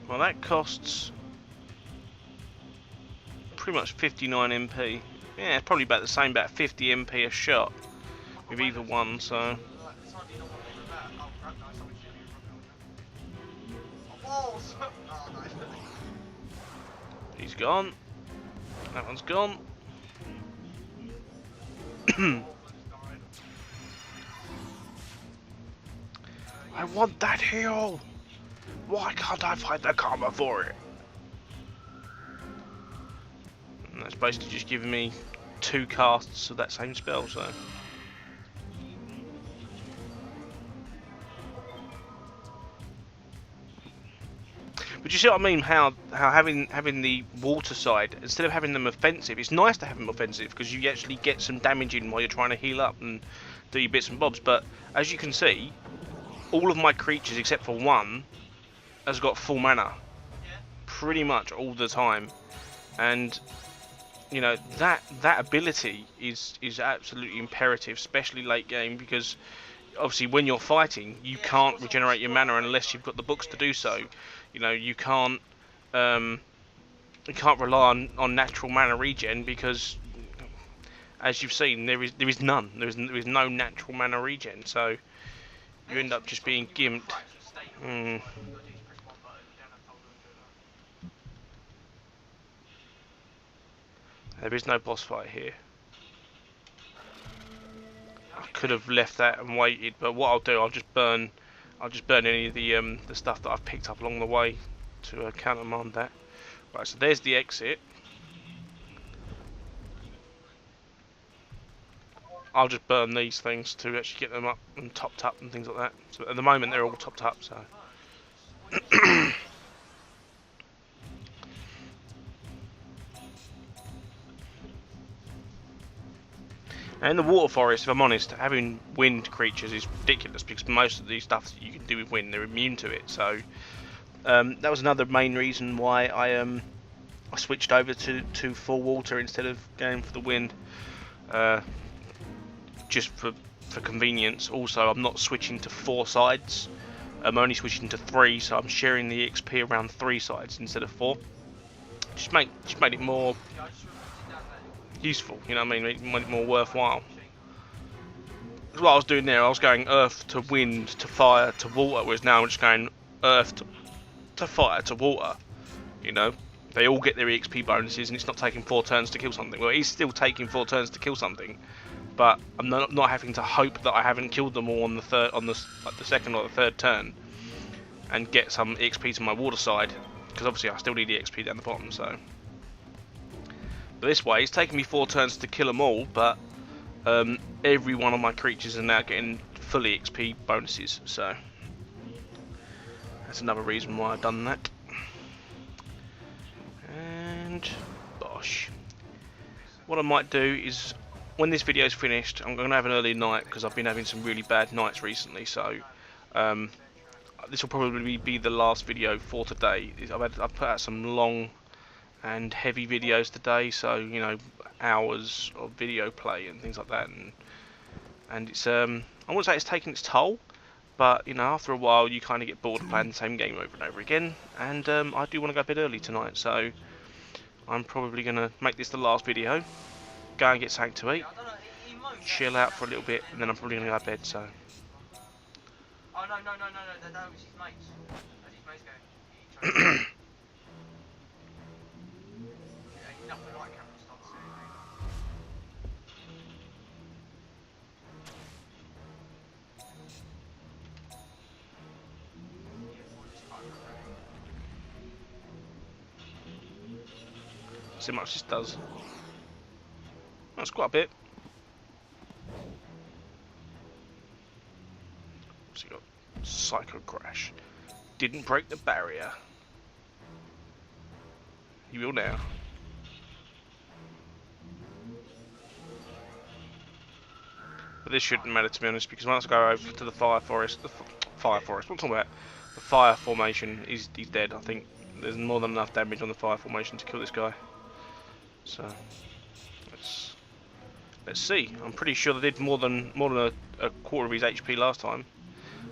Well, that costs pretty much 59 MP. Yeah, probably about the same, about 50 MP a shot with either one. So he's gone. That one's gone. I want that heal. Why can't I find the karma for it? And that's basically just giving me 2 casts of that same spell, so. But you see what I mean? How having the water side, instead of having them offensive, it's nice to have them offensive because you actually get some damage in while you're trying to heal up and do your bits and bobs. But as you can see, all of my creatures except for one has got full mana, pretty much all the time, and you know that ability is absolutely imperative, especially late game, because obviously when you're fighting you can't regenerate your mana unless you've got the books to do so. You know, you can't rely on natural mana regen because, as you've seen, there is none. There is no natural mana regen, so you end up just being gimped. There is no boss fight here. I could have left that and waited, but what I'll do, I'll just burn any of the stuff that I've picked up along the way to countermand that. Right, so there's the exit. I'll just burn these things to actually get them up and topped up and things like that. So at the moment they're all topped up, so. And in the water forest, if I'm honest, having wind creatures is ridiculous because most of these stuff that you can do with wind, they're immune to it. So that was another main reason why I switched over to full water instead of going for the wind, just for convenience. Also, I'm not switching to 4 sides. I'm only switching to 3, so I'm sharing the XP around 3 sides instead of 4. Just made it more useful, you know what I mean? Made it more worthwhile. That's what I was doing there. I was going earth to wind to fire to water, whereas now I'm just going earth to fire to water. You know, they all get their EXP bonuses, and it's not taking 4 turns to kill something. Well, it is still taking 4 turns to kill something, but I'm not having to hope that I haven't killed them all on the second or the third turn, and get some EXP to my water side, because obviously I still need EXP down the bottom. So. But this way, it's taking me 4 turns to kill them all, but every one of my creatures are now getting full EXP bonuses, so that's another reason why I've done that. And bosh. What I might do is, when this video is finished, I'm going to have an early night because I've been having some really bad nights recently, so this will probably be the last video for today. I've put out some long and heavy videos today, so you know, hours of video play and things like that, and it's I wouldn't say it's taken its toll, but you know, after a while you kind of get bored of playing the same game over and over again, and I do want to go to bed early tonight, so I'm probably going to make this the last video, go and get something to eat, I don't know, he moans chill that out for a little bit, and then I'm probably going to go to bed, so... Oh no, that was his mates. That's his mates going. He tried to... Yeah, enough the light camera starts saying, yeah, we'll just cut it. See how much this does. That's quite a bit. So you got Psycho Crash. Didn't break the barrier. You will now. But this shouldn't matter, to be honest, because once I go over to the Fire Forest, what I'm talking about, the Fire Formation, he's dead. I think there's more than enough damage on the Fire Formation to kill this guy. So let's see. I'm pretty sure they did more than a quarter of his HP last time.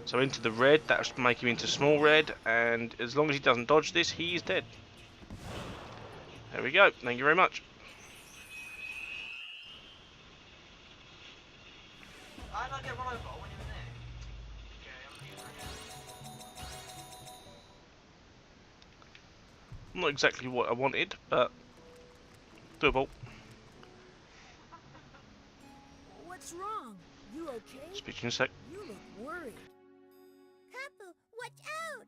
So into the red, that should make him into small red, and as long as he doesn't dodge this, he is dead. There we go. Thank you very much. I don't get run over when you were there. Okay, Not exactly what I wanted, but doable. What's wrong? You okay? Speak in a sec. You look worried. Kapu, watch out!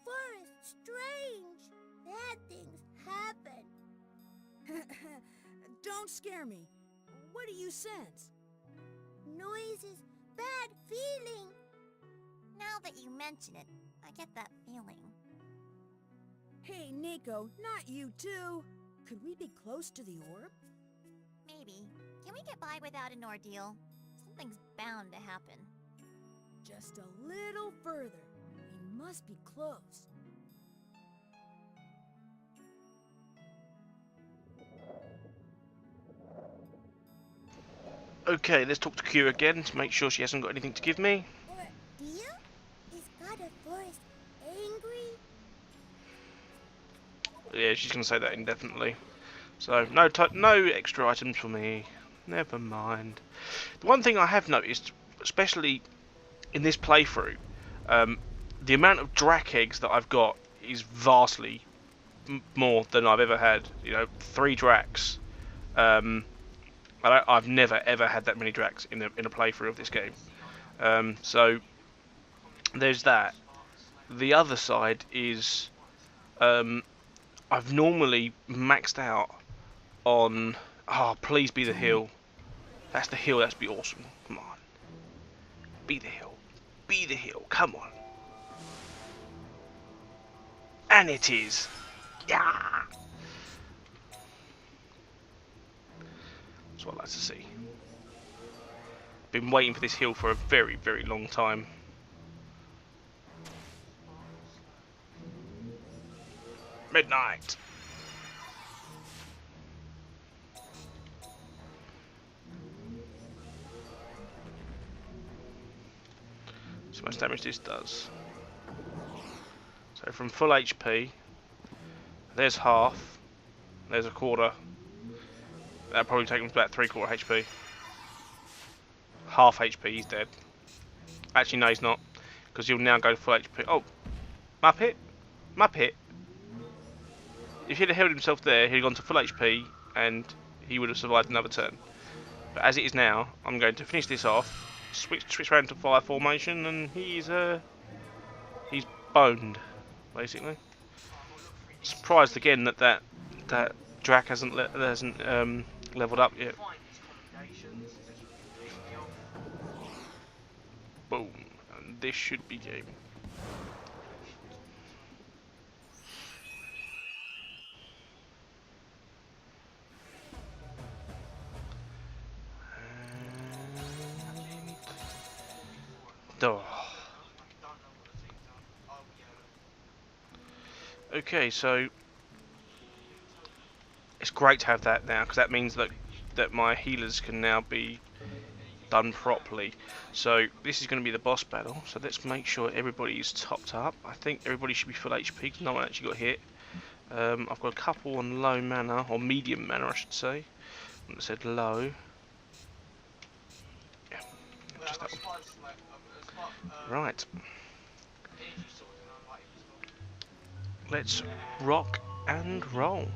Forest strange. Bad things happen. Don't scare me. What do you sense? Noises, bad feeling. Now that you mention it, I get that feeling. Hey, Nico, not you too. Could we be close to the orb? Maybe. Can we get by without an ordeal? Something's bound to happen. Just a little further. We must be close. Okay, let's talk to Q again to make sure she hasn't got anything to give me. Ordeal? Is God of Forest angry? Yeah, she's going to say that indefinitely. So, no extra items for me. Never mind. The one thing I have noticed, especially in this playthrough, the amount of Drac eggs that I've got is vastly more than I've ever had. You know, 3 Dracs. I've never ever had that many Dracs in a playthrough of this game. So there's that. The other side is I've normally maxed out on. Oh, please be the hill. That's the hill. That's be awesome. Come on. Be the hill. Be the hill. Come on. And it is. Yeah. That's what I like to see. Been waiting for this hill for a very, very long time. Midnight. So much damage this does. So from full HP, there's half, there's a quarter. That'll probably take him to about 3/4 HP. Half HP, he's dead. Actually, no, he's not, because he'll now go to full HP. Oh, Muppet, Muppet. If he'd have held himself there, he'd have gone to full HP, and he would have survived another turn. But as it is now, I'm going to finish this off. Switch around to fire formation, and he's boned, basically. Surprised again that Drac hasn't leveled up yet. Boom, and this should be game. Oh. Okay, so it's great to have that now, because that means that my healers can now be done properly. So this is going to be the boss battle, so let's make sure everybody is topped up. I think everybody should be full HP because no one actually got hit. I've got a couple on low mana, or medium mana I should say. I said low. Yeah, just that one. Right. Let's rock and roll.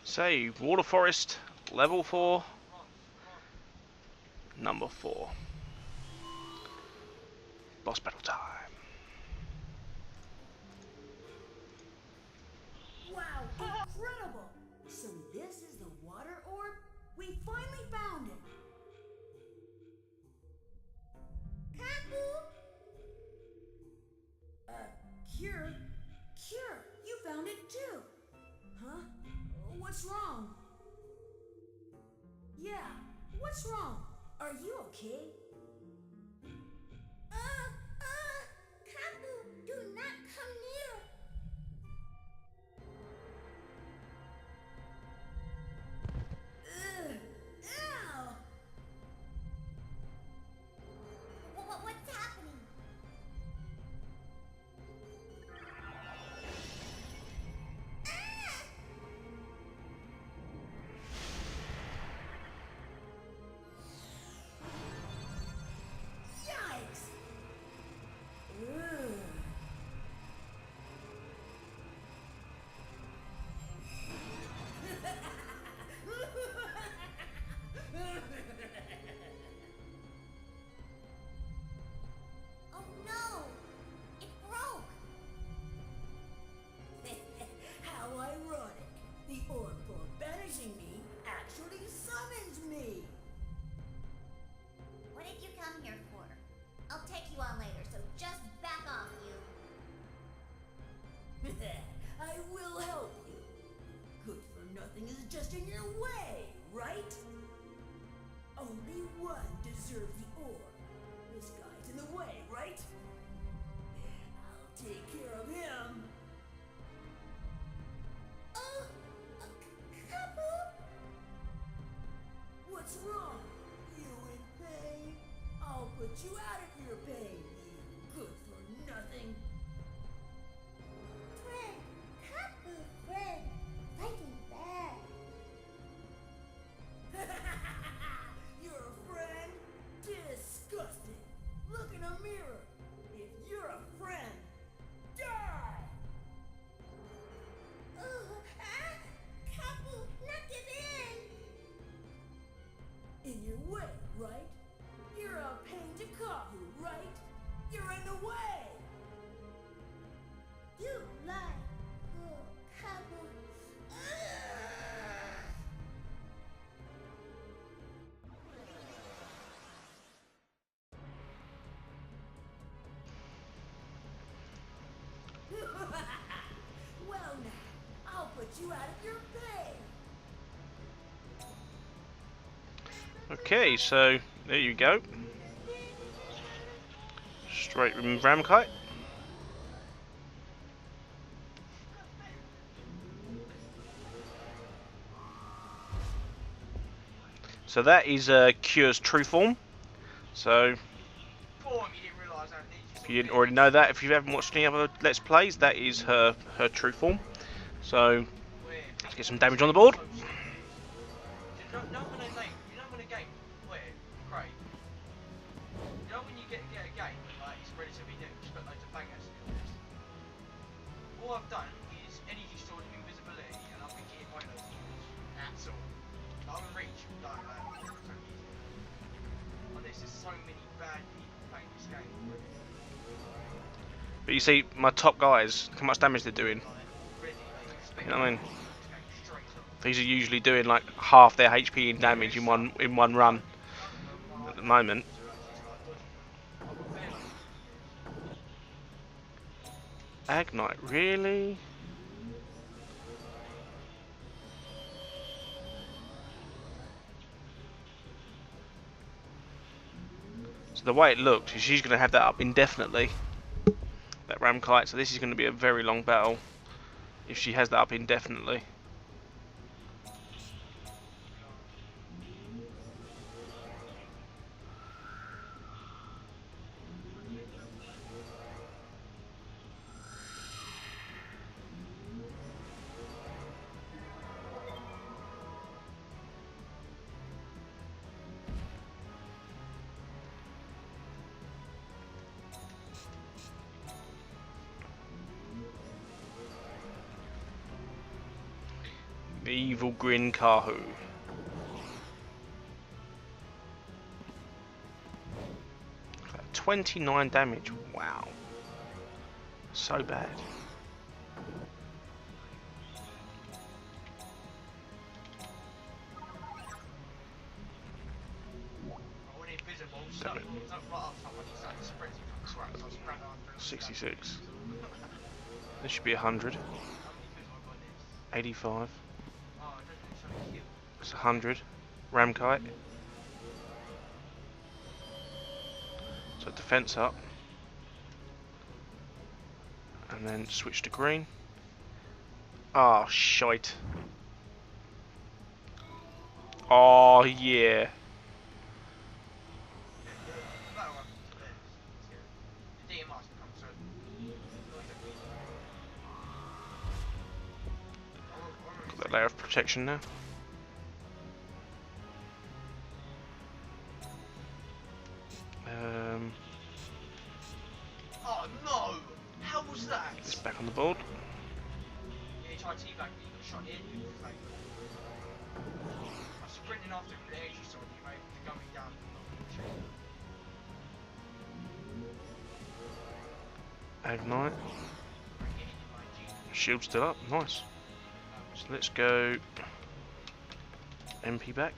Save Water Forest, level 4, number 4. Boss battle time. Wow, incredible! So this is the water orb? We finally found it! Kapu? Cure? Cure, you found it too! Huh? What's wrong? Yeah, what's wrong? Are you okay? Kapu, do not come near. Ugh! Ow! What's happening? Yikes! Ugh! Oh no! It broke! How ironic! The orb for banishing me actually summons me! What did you come here for? I'll take you on later, so just back off, you. I will help you. Good for nothing is just in your way, right? Only one deserves the orb. This guy's in the way, right? I'll take care of him. Kapu? What's wrong? You in pain? I'll put you out of your pain, you good for nothing. Friend, Kapu, friend. Fighting back. You're a friend? Disgusting. Look in a mirror. If you're a friend, die! Kapu, not give in. In your way, right? You're a pain to Kahu, right? You're in the way! You lie. Oh, Kapu. Well now, I'll put you out of your pain! Okay, so there you go. Straight from Ramkite. So that is Cure's true form. So if you didn't already know that, if you haven't watched any other Let's Plays, that is her true form. So let's get some damage on the board. All I've done is energy sword and invisibility, and I think it won't have that's all. I haven't reached like that. On this, there's so many bad people playing this game. But you see, my top guys, look how much damage they're doing. You know what I mean? These are usually doing like half their HP in damage in one run. At the moment. Agnite, really? So the way it looks is she's going to have that up indefinitely. that ram kite, so this is going to be a very long battle if she has that up indefinitely. The evil grin Kahu. 29 damage. Wow. So bad. I went invisible, stuck, right up someone, he started sprinting from the swag, so I sprang after him. 66. This should be 100. How many kills have I got this? 85. Oh, I don't think it's only kill. It's 100. Ram kite. So defense up. And then switch to green. Oh, shite. Oh, yeah. Got that layer of protection now. Oh no! How was that? It's back on the board. Yeah, he tried teabag me, he got shot in. Like, I was sprinting after him with the energy sword, he made the gun me down. Ignite. Shield still up. Nice. So let's go MP back.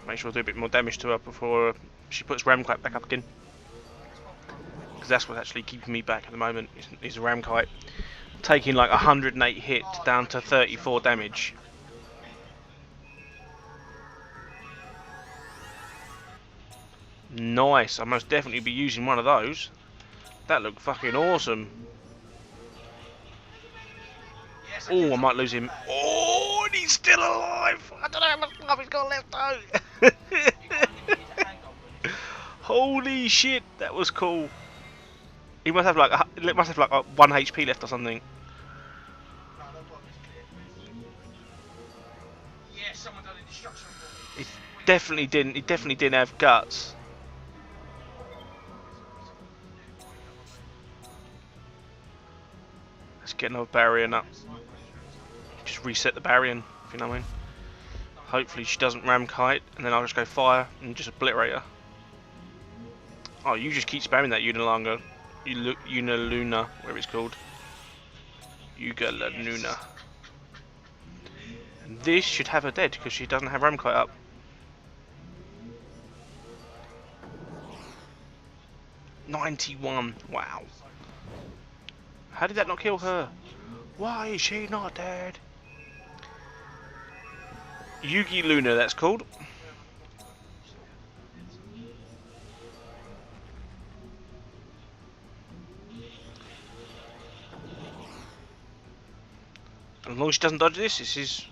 Make sure I do a bit more damage to her before she puts ram kite back up again. Because that's what's actually keeping me back at the moment, is a ram kite. Taking like 108 hit down to 34 damage. Nice, I'll most definitely be using one of those. That looked fucking awesome. Oh, I might lose him. Oh, and he's still alive! I don't know how much life he's got left though. Holy shit, that was cool. He must have like 1 HP left or something. Yeah, someone done a destruction for me. He definitely didn't have guts. Let's get another barrier up. Just reset the barrier, if you know what I mean. Hopefully she doesn't ram kite, and then I'll just go fire and just obliterate her. Oh, you just keep spamming that Unilanga. Uniluna, whatever it's called. Ugaluna. And this should have her dead, because she doesn't have ram kite up. $91. Wow. How did that not kill her? Why is she not dead? Yugi Luna, that's called. As long as she doesn't dodge this,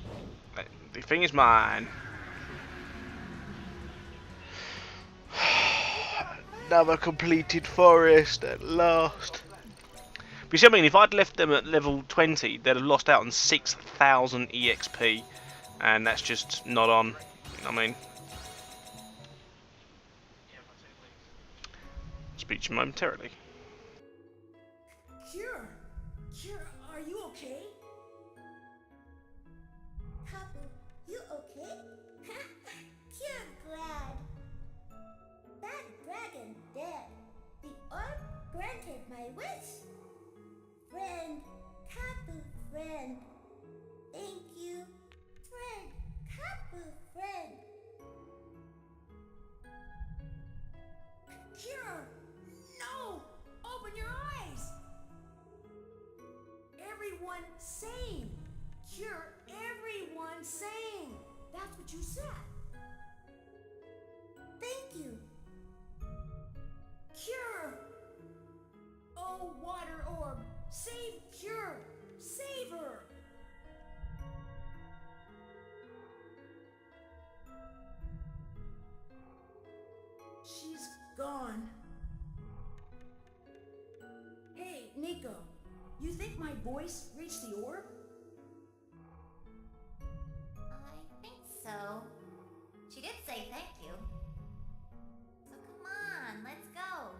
the thing is mine. Another completed forest at last. But you see what I mean? If I'd left them at level 20, they'd have lost out on 6,000 EXP. And that's just not on. You know what I mean? Speak to you momentarily. Cure, are you okay? Kapu, you okay? Pure glad. That dragon dead. The orb granted my wish. Friend, Kapu friend. Thank you. Friend, Kapu friend. Cure, no! Open your eyes! Everyone sane! Cure, everyone sane! That's what you said. Thank you. Save Cure! Save her! She's gone. Hey, Nico. You think my voice reached the orb? I think so. She did say thank you. So come on, let's go.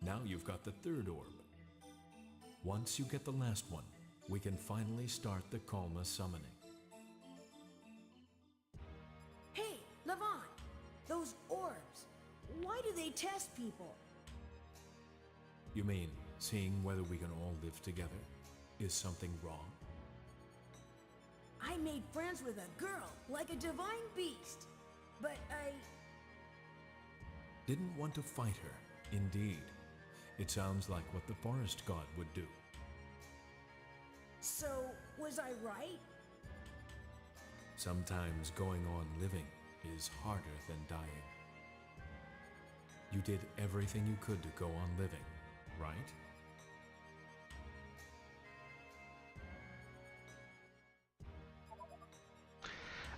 Now you've got the third orb. Once you get the last one, we can finally start the Kalma summoning. Hey, Levant! Those orbs, why do they test people? You mean seeing whether we can all live together? Is something wrong? I made friends with a girl, like a divine beast. But I... Didn't want to fight her, indeed. It sounds like what the forest god would do. So, was I right? Sometimes going on living is harder than dying. You did everything you could to go on living, right?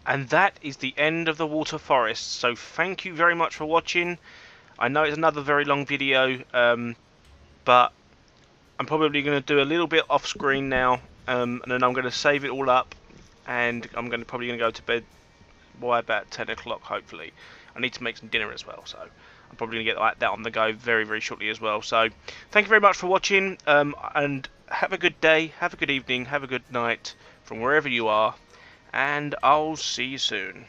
And that is the end of the Water Forest. So thank you very much for watching. I know it's another very long video, but I'm probably going to do a little bit off screen now, and then I'm going to save it all up, and I'm probably going to go to bed by about 10 o'clock hopefully. I need to make some dinner as well, so I'm probably going to get that on the go very, very shortly as well. So thank you very much for watching, and have a good day, have a good evening, have a good night from wherever you are, and I'll see you soon.